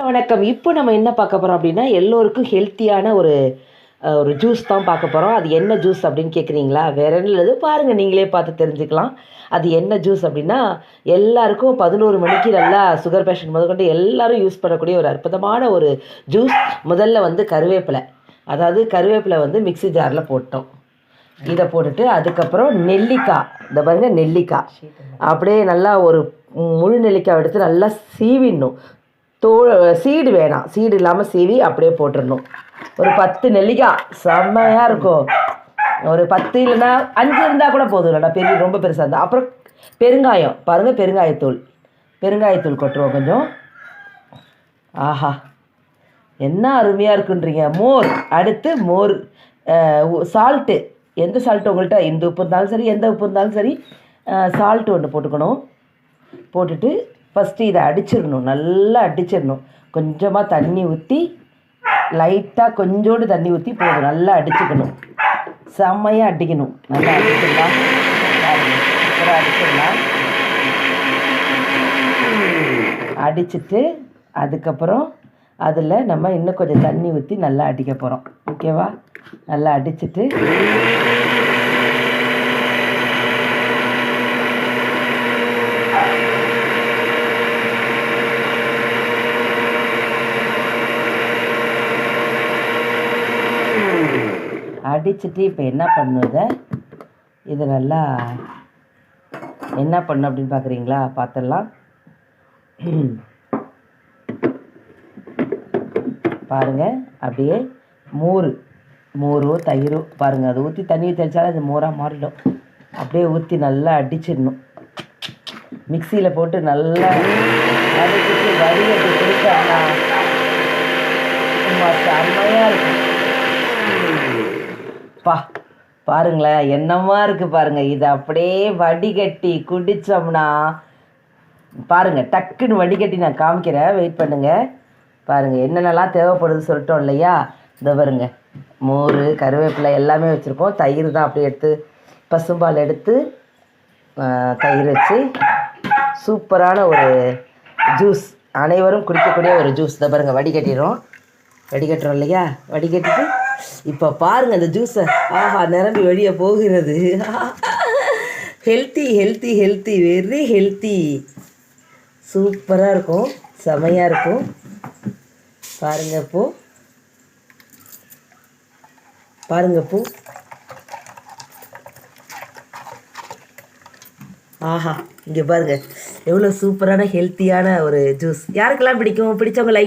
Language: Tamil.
வணக்கம். இப்போ நம்ம என்ன பார்க்க போறோம் அப்படின்னா, எல்லோருக்கும் ஹெல்த்தியான ஒரு ஒரு ஜூஸ் தான் பார்க்க போறோம். அது என்ன ஜூஸ் அப்படின்னு கேட்குறீங்களா? வேற ஒண்ணும் இல்ல. பாருங்க நீங்களே பார்த்து தெரிஞ்சுக்கலாம். அது என்ன ஜூஸ் அப்படின்னா, எல்லாருக்கும் 11 மணிக்கு நல்லா சுகர் பேஷண்ட் முதற்கொண்டு எல்லாரும் யூஸ் பண்ணக்கூடிய ஒரு அற்புதமான ஒரு ஜூஸ். முதல்ல வந்து கருவேப்பிலை. அதாவது கருவேப்பிலை வந்து மிக்ஸி ஜாரில் போட்டோம். இதை போட்டுட்டு அதுக்கப்புறம் நெல்லிக்காய். இந்த பாருங்க நெல்லிக்காய். அப்படியே நல்லா ஒரு முழு நெல்லிக்காய் எடுத்து நல்லா சீவிடணும். சீடு வேணாம், சீடு இல்லாமல் சீவி அப்படியே போட்டுடணும். ஒரு 10 நெல்லிக்காய் செம்மையாக இருக்கும். ஒரு 10 இல்லைன்னா 5 இருந்தால் கூட போதும், இல்லைனா பெரிய ரொம்ப பெருசாக இருந்தால். அப்புறம் பெருங்காயம் பாருங்கள், பெருங்காயத்தூள் கொட்டுருவோம் கொஞ்சம். ஆஹா, என்ன அருமையாக இருக்குன்றீங்க. மோர், அடுத்து மோர், சால்ட்டு. எந்த சால்ட்டு உங்கள்கிட்ட, இந்த உப்பு இருந்தாலும் சரி, எந்த உப்பு இருந்தாலும் சரி, சால்ட்டு ஒன்று போட்டுக்கணும். போட்டுட்டு ஃபஸ்ட்டு இதை அடிச்சிடணும், நல்லா அடிச்சிடணும். கொஞ்சமாக தண்ணி ஊற்றி, லைட்டாக கொஞ்சோண்டு தண்ணி ஊற்றி போதும், நல்லா அடிச்சுக்கணும். செம்மையாக அடிக்கணும். நல்லா அடிச்சிடலாம், அடிச்சிடலாம். அடிச்சுட்டு அதுக்கப்புறம் அதில் நம்ம இன்னும் கொஞ்சம் தண்ணி ஊற்றி நல்லா அடிக்க போகிறோம். ஓகேவா? நல்லா அடிச்சுட்டு இப்போ என்ன பண்ணுது, இது நல்லா என்ன பண்ணும் அப்படின்னு பார்க்குறீங்களா? பார்த்துடலாம். பாருங்கள், அப்படியே மோரோ தயிரோ பாருங்கள், அதை ஊற்றி தண்ணி தெளிச்சாலும் அது மோராக மாறிடும். அப்படியே ஊற்றி நல்லா அடிச்சிடணும். மிக்சியில் போட்டு நல்லா அடிச்சுட்டு வடிகட்டி கொடுத்தா செம்மையாக இருக்கும். பாருங்களேன், என்னமா இருக்குது பாருங்கள். இதை அப்படியே வடிகட்டி குடித்தோம்னா பாருங்கள், டக்குன்னு வடிகட்டி நான் காமிக்கிறேன், வெயிட் பண்ணுங்கள். பாருங்கள் என்னென்னலாம் தேவைப்படுது சொல்லிட்டோம் இல்லையா? இந்த பாருங்க, மோர், கருவேப்பிலை எல்லாமே வச்சுருக்கோம். தயிர் தான் அப்படியே எடுத்து, பசும்பால் எடுத்து தயிர் வச்சு சூப்பரான ஒரு ஜூஸ், அனைவரும் குடிக்கக்கூடிய ஒரு ஜூஸ். இதை பாருங்கள், வடிகட்டுறோம் இல்லையா? வடிகட்டிட்டு இப்போ பாருங்கள் அந்த ஜூஸை, ஆஹா, நிரம்பி வெளியே போகிறது. ஹெல்த்தி, வெரி ஹெல்த்தி, சூப்பராக இருக்கும், செமையாக இருக்கும். பாருங்கள் பூ, ஆஹா, இங்கே பாருங்கள் எவ்வளோ சூப்பரான ஹெல்த்தியான ஒரு ஜூஸ். யாருக்கெல்லாம் பிடிக்கும்? பிடிச்சவங்க லைக்